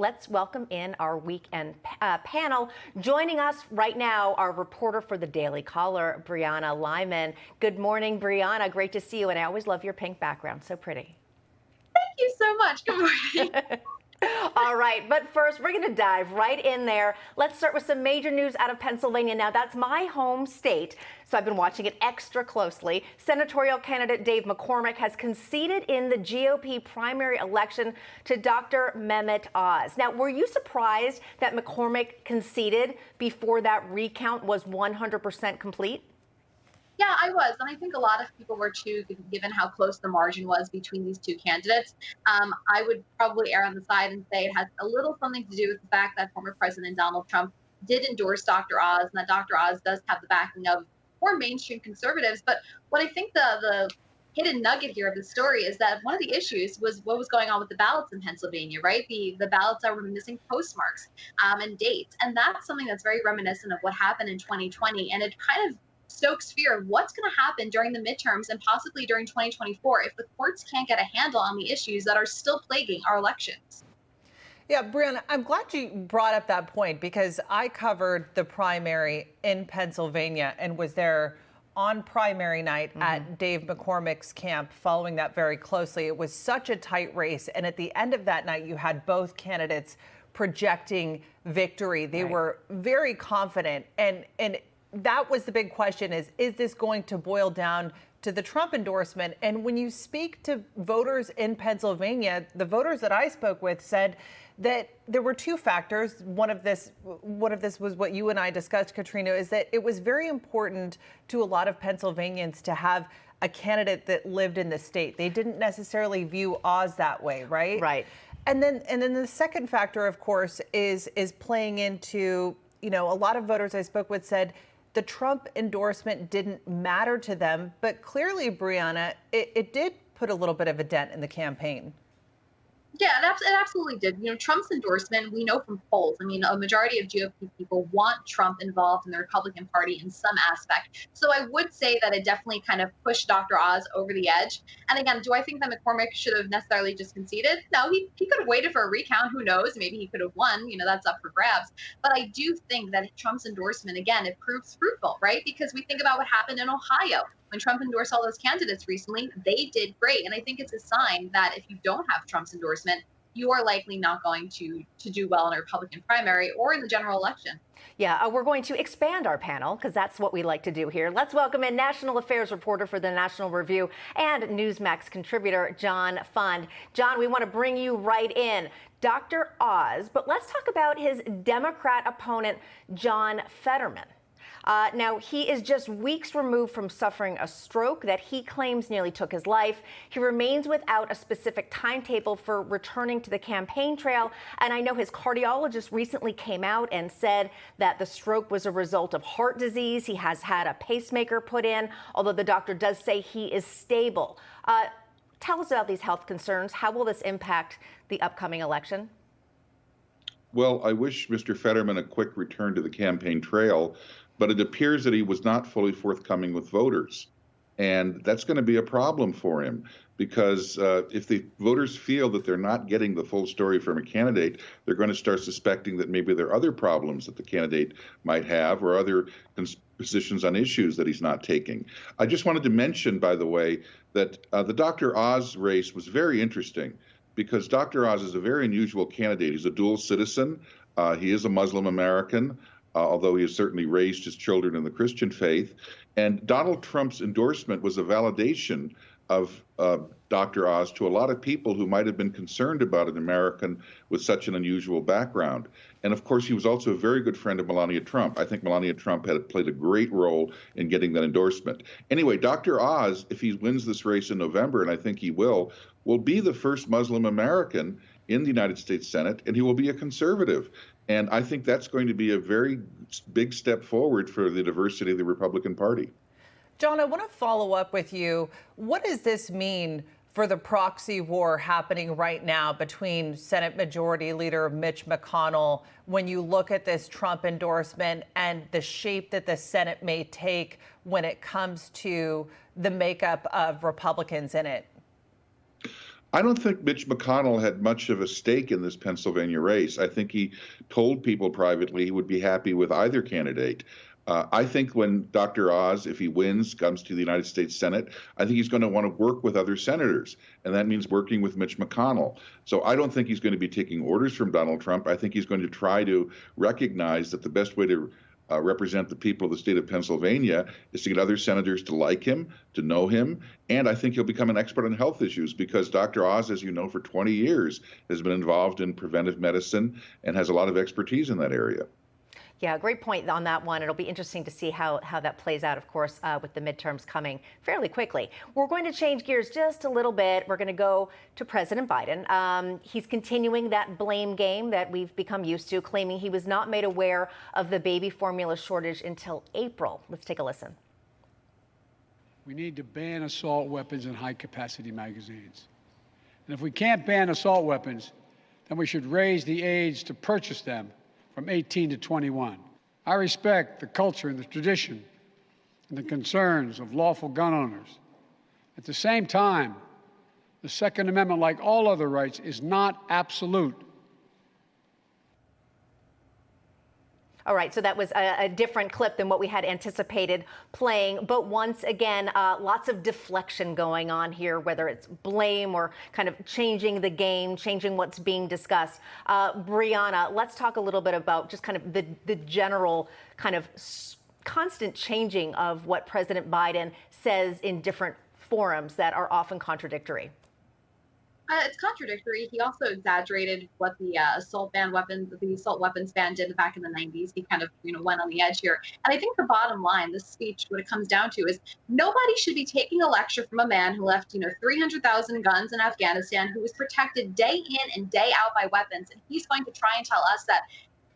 let's welcome in our weekend panel. Joining us right now, our reporter for the Daily Caller, Brianna Lyman. Good morning, Brianna. Great to see you, and I always love your pink background. So pretty. Thank you so much. Good morning. All right, but first we're going to dive right in there. Let's start with some major news out of Pennsylvania. Now, that's my home state, so I've been watching it extra closely. Senatorial candidate Dave McCormick has conceded in the GOP primary election to Dr. Mehmet Oz. Now, were you surprised that McCormick conceded before that recount was 100% complete? Yeah, I was. And I think a lot of people were too, given how close the margin was between these two candidates. I would probably err on the side and say it has a little something to do with the fact that former President Donald Trump did endorse Dr. Oz, and that Dr. Oz does have the backing of more mainstream conservatives. But what I think the hidden nugget here of the story is that one of the issues was what was going on with the ballots in Pennsylvania, right? The ballots that were missing postmarks and dates. And that's something that's very reminiscent of what happened in 2020. And it kind of stokes fear of what's going to happen during the midterms and possibly during 2024 if the courts can't get a handle on the issues that are still plaguing our elections. Yeah, Brianna, I'm glad you brought up that point because I covered the primary in Pennsylvania and was there on primary night at Dave McCormick's camp following that very closely. It was such a tight race. And at the end of that night, you had both candidates projecting victory. They were very confident. And that was the big question is this going to boil down to the Trump endorsement? And when you speak to voters in Pennsylvania, the voters that I spoke with said that there were two factors. One of this was what you and I discussed, Katrina, is that it was very important to a lot of Pennsylvanians to have a candidate that lived in the state. They didn't necessarily view Oz that way, right? Right. And then the second factor, of course, is playing into, a lot of voters I spoke with said the Trump endorsement didn't matter to them, but clearly, Brianna, it did put a little bit of a dent in the campaign. Yeah, it absolutely did. Trump's endorsement, we know from polls. I mean, a majority of GOP people want Trump involved in the Republican Party in some aspect. So I would say that it definitely kind of pushed Dr. Oz over the edge. And again, do I think that McCormick should have necessarily just conceded? No, he could have waited for a recount. Who knows? Maybe he could have won. That's up for grabs. But I do think that Trump's endorsement, again, it proves fruitful, right? Because we think about what happened in Ohio. When Trump endorsed all those candidates recently, they did great. And I think it's a sign that if you don't have Trump's endorsement, you are likely not going to do well in a Republican primary or in the general election. Yeah, we're going to expand our panel because that's what we like to do here. Let's welcome in national affairs reporter for the National Review and Newsmax contributor, John Fund. John, we want to bring you right in. Dr. Oz, but let's talk about his Democrat opponent, John Fetterman. Now, he is just weeks removed from suffering a stroke that he claims nearly took his life. He remains without a specific timetable for returning to the campaign trail. And I know his cardiologist recently came out and said that the stroke was a result of heart disease. He has had a pacemaker put in, although the doctor does say he is stable. Tell us about these health concerns. How will this impact the upcoming election? Well, I wish Mr. Fetterman a quick return to the campaign trail, but it appears that he was not fully forthcoming with voters. And that's going to be a problem for him because if the voters feel that they're not getting the full story from a candidate, they're going to start suspecting that maybe there are other problems that the candidate might have or other positions on issues that he's not taking. I just wanted to mention, by the way, that the Dr. Oz race was very interesting because Dr. Oz is a very unusual candidate. He's a dual citizen. He is a Muslim American. Although he has certainly raised his children in the Christian faith. And Donald Trump's endorsement was a validation of Dr. Oz to a lot of people who might have been concerned about an American with such an unusual background. And of course, he was also a very good friend of Melania Trump. I think Melania Trump had played a great role in getting that endorsement. Anyway, Dr. Oz, if he wins this race in November, and I think he will be the first Muslim American in the United States Senate, and he will be a conservative. And I think that's going to be a very big step forward for the diversity of the Republican Party. John, I want to follow up with you. What does this mean for the proxy war happening right now between Senate Majority Leader Mitch McConnell when you look at this Trump endorsement and the shape that the Senate may take when it comes to the makeup of Republicans in it? I don't think Mitch McConnell had much of a stake in this Pennsylvania race. I think he told people privately he would be happy with either candidate. I think when Dr. Oz, if he wins, comes to the United States Senate, I think he's going to want to work with other senators, and that means working with Mitch McConnell. So I don't think he's going to be taking orders from Donald Trump. I think he's going to try to recognize that the best way to represent the people of the state of Pennsylvania is to get other senators to like him, to know him, and I think he'll become an expert on health issues because Dr. Oz, as you know, for 20 years has been involved in preventive medicine and has a lot of expertise in that area. Yeah, great point on that one. It'll be interesting to see how that plays out, of course, with the midterms coming fairly quickly. We're going to change gears just a little bit. We're going to go to President Biden. He's continuing that blame game that we've become used to, claiming he was not made aware of the baby formula shortage until April. Let's take a listen. We need to ban assault weapons and high-capacity magazines. And if we can't ban assault weapons, then we should raise the age to purchase them from 18 to 21. I respect the culture and the tradition and the concerns of lawful gun owners. At the same time, the Second Amendment, like all other rights, is not absolute. All right, so that was a different clip than what we had anticipated playing. But once again, lots of deflection going on here, whether it's blame or kind of changing the game, changing what's being discussed. Brianna, let's talk a little bit about just kind of the general kind of constant changing of what President Biden says in different forums that are often contradictory. It's contradictory. He also exaggerated what the assault weapons ban did back in the 90s. He kind of, went on the edge here. And I think the bottom line, this speech, what it comes down to is nobody should be taking a lecture from a man who left, 300,000 guns in Afghanistan, who was protected day in and day out by weapons. And he's going to try and tell us that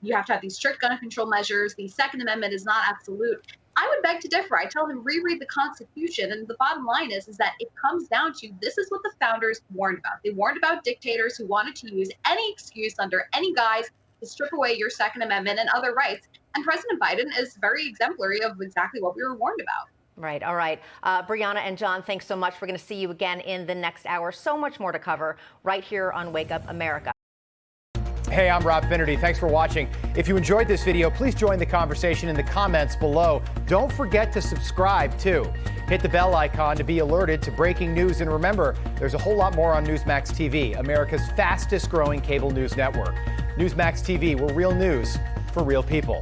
you have to have these strict gun control measures. The Second Amendment is not absolute. I would beg to differ. I tell him reread the Constitution, and the bottom line is that it comes down to this is what the founders warned about. They warned about dictators who wanted to use any excuse under any guise to strip away your Second Amendment and other rights. And President Biden is very exemplary of exactly what we were warned about. Right. All right. Brianna and John, thanks so much. We're going to see you again in the next hour. So much more to cover right here on Wake Up America. Hey, I'm Rob Finnerty. Thanks for watching. If you enjoyed this video, please join the conversation in the comments below. Don't forget to subscribe, too. Hit the bell icon to be alerted to breaking news. And remember, there's a whole lot more on Newsmax TV, America's fastest growing cable news network. Newsmax TV, where real news for real people.